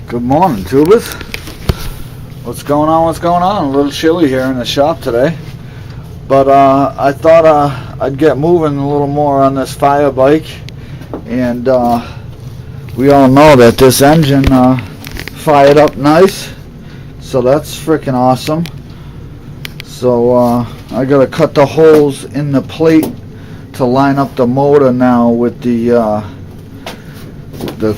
Good morning, tubers. What's going on? What's going on? A little chilly here in the shop today, but I thought I'd get moving a little more on this FireBike, and we all know that this engine fired up nice, so that's freaking awesome. So I gotta cut the holes in the plate to line up the motor now with the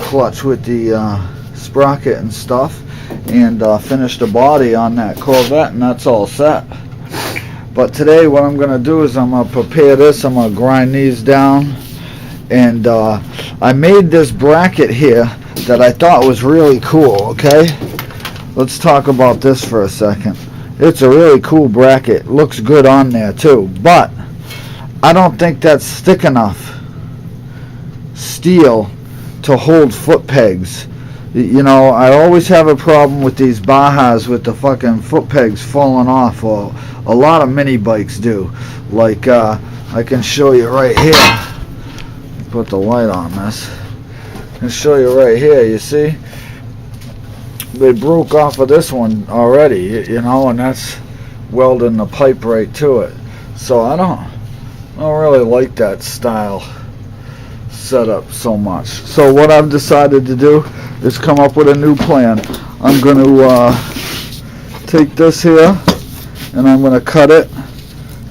clutch with the sprocket and stuff, and finish the body on that Corvette, and that's all set. But today what I'm gonna do is I'm gonna prepare this. I'm gonna grind these down, and I made this bracket here that I thought was really cool. Okay, let's talk about this for a second. It's a really cool bracket, looks good on there too, but I don't think that's thick enough steel to hold foot pegs. You know, I always have a problem with these Bajas with the fucking foot pegs falling off, or a lot of mini bikes do. Like I can show you right here. Put the light on this. I can show you right here. You see, they broke off of this one already. You know, and that's welding the pipe right to it. So I don't really like that style setup so much. So what I've decided to do is come up with a new plan. I'm going to take this here, and I'm going to cut it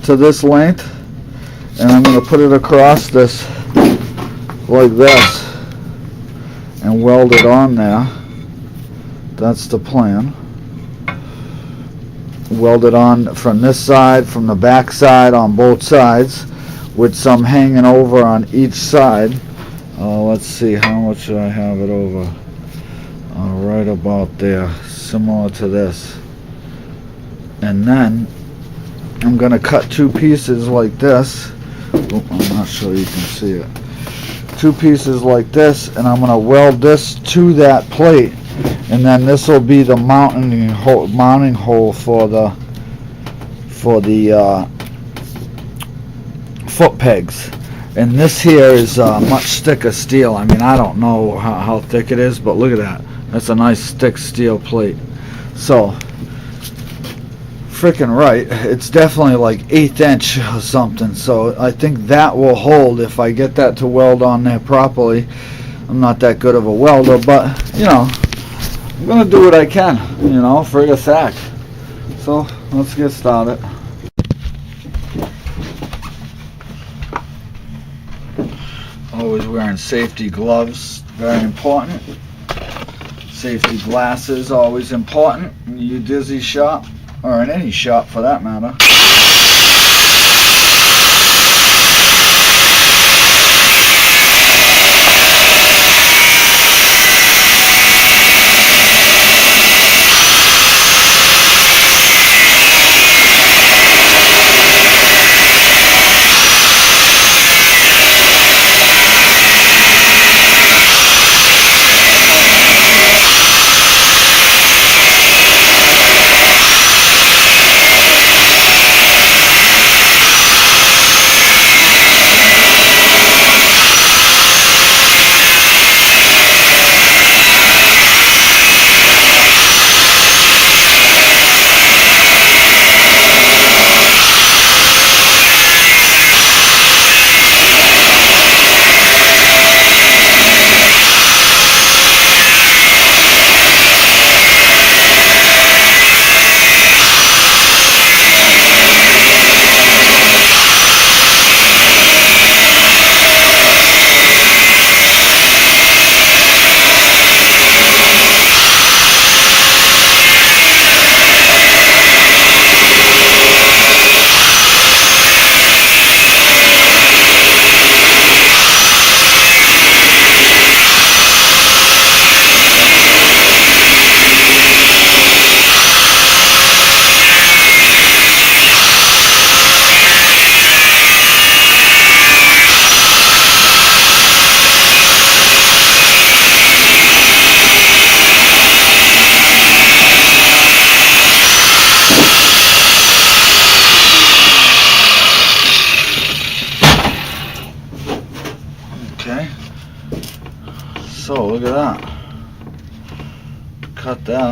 to this length, and I'm going to put it across this like this and weld it on there. That's the plan. Weld it on from this side, from the back side, on both sides, with some hanging over on each side. Let's see, how much should I have it over? Right about there, similar to this. And then I'm going to cut two pieces like this. Oh, I'm not sure you can see it. Two pieces like this, and I'm going to weld this to that plate, and then this will be the mounting hole for the foot pegs. And this here is much thicker steel. I mean, I don't know how thick it is, but look at that. That's a nice thick steel plate. So, freaking right. It's definitely like 1/8 inch or something. So I think that will hold if I get that to weld on there properly. I'm not that good of a welder, but you know, I'm gonna do what I can. You know, frig a sack. So let's get started. Always wearing safety gloves, very important. Safety glasses, always important in your dizzy shop, or in any shop for that matter.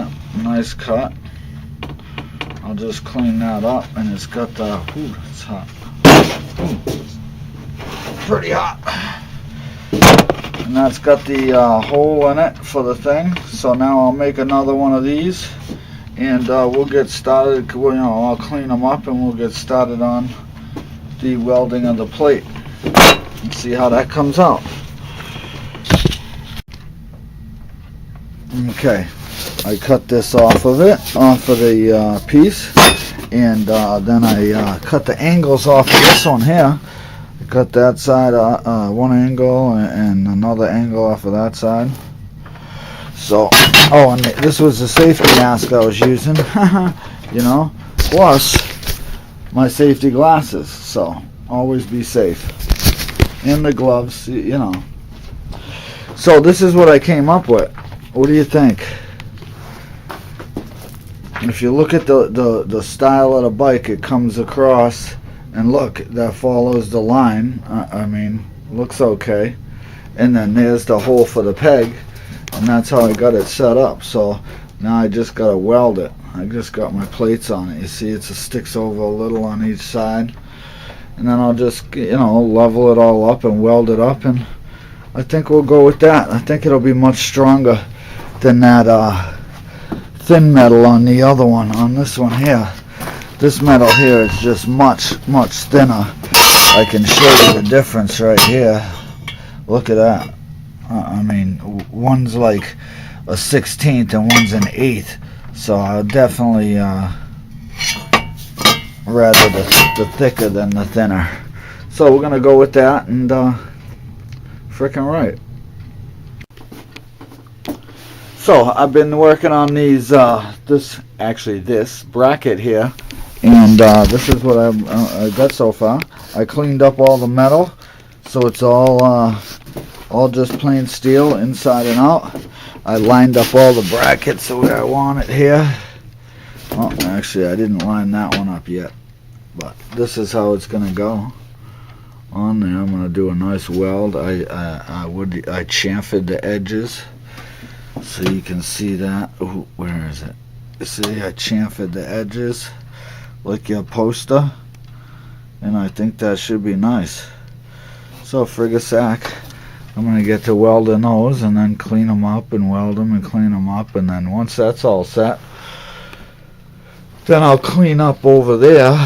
that. Nice cut. I'll just clean that up, and it's got the, ooh, it's hot. Ooh, pretty hot. And that's got the hole in it for the thing. So now I'll make another one of these, and we'll get started. You know, I'll clean them up, and we'll get started on the welding of the plate and see how that comes out. Okay, I cut this off of the piece, and then I cut the angles off of this one here. I cut that side one angle and another angle off of that side. So, oh, and this was the safety mask I was using, you know, plus my safety glasses. So always be safe, and the gloves, you know. So this is what I came up with. What do you think? If you look at the style of the bike, it comes across, and look, that follows the line. I mean, looks okay. And then there's the hole for the peg, and that's how I got it set up. So now I just got to weld it. I just got my plates on it. You see, it sticks over a little on each side. And then I'll just, you know, level it all up and weld it up, and I think we'll go with that. I think it'll be much stronger than that thin metal on the other one. On this one here, this metal here is just much thinner. I can show you the difference right here. Look at that. I mean, one's like a 16th and one's an 1/8. So I'll definitely rather the thicker than the thinner. So we're gonna go with that, and frickin' right. So I've been working on these this bracket here, and this is what I got so far. I cleaned up all the metal, so it's all just plain steel inside and out. I lined up all the brackets the way I want it here. Oh, actually I didn't line that one up yet, but this is how it's gonna go on there. I'm gonna do a nice weld. I chamfered the edges, so you can see that. Ooh, where is it? See, I chamfered the edges like your poster, and I think that should be nice. So frig sack, I'm going to get to welding those, and then clean them up and weld them and clean them up, and then once that's all set, then I'll clean up over there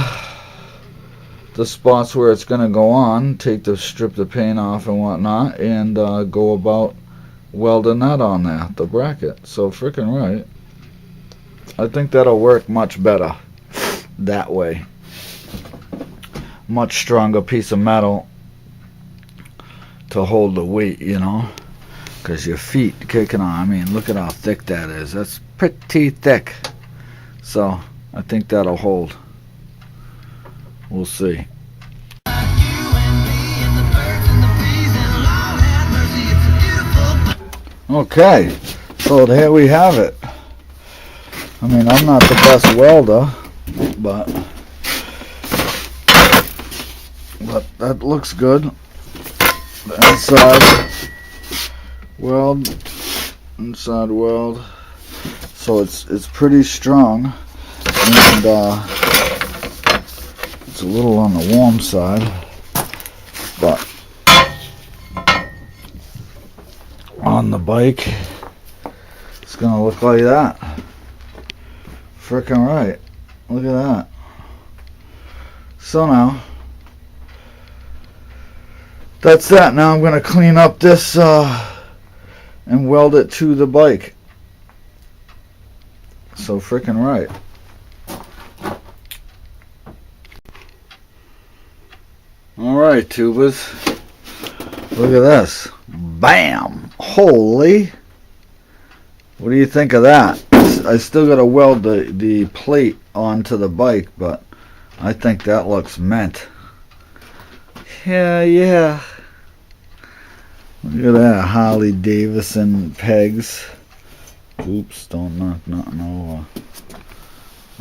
the spots where it's going to go on, strip the paint off and whatnot, and go about welding that on there, the bracket. So frickin' right. I think that'll work much better that way. Much stronger piece of metal to hold the weight, you know, because your feet kicking on. I mean, look at how thick that is. That's pretty thick. So I think that'll hold. We'll see. Okay, so there we have it. I mean, I'm not the best welder, but that looks good. The inside weld, inside weld. So it's pretty strong, and it's a little on the warm side, but on the bike it's gonna look like that. Frickin' right. Look at that. So now that's that. Now I'm gonna clean up this and weld it to the bike. So frickin' right. Alright, tubers. Look at this. Bam! Holy! What do you think of that? I still gotta weld the plate onto the bike, but I think that looks mint. Yeah. Look at that. Harley Davidson pegs. Oops, don't knock nothing over.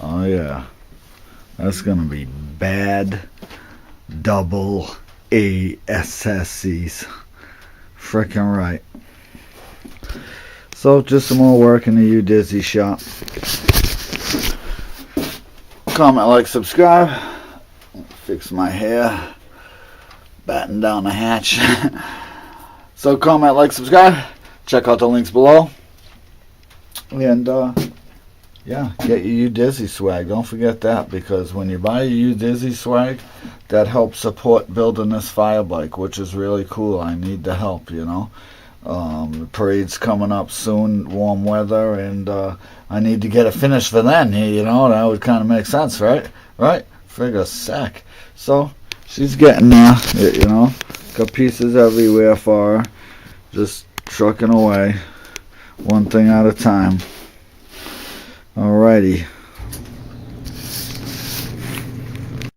Oh yeah. That's gonna be bad. Double ASSCs. Frickin' right. So just some more work in the U Dizzy shop. Comment, like, subscribe. Fix my hair. Batten down the hatch. So comment, like, subscribe. Check out the links below. And yeah, get your U Dizzy swag. Don't forget that, because when you buy your U Dizzy swag, that helps support building this FireBike, which is really cool. I need the help, you know. The parade's coming up soon, warm weather, and I need to get it finished for then. You know, that would kind of make sense, right? Right? Figure sec. So she's getting there, you know. Got pieces everywhere for her. Just trucking away, one thing at a time. Alrighty.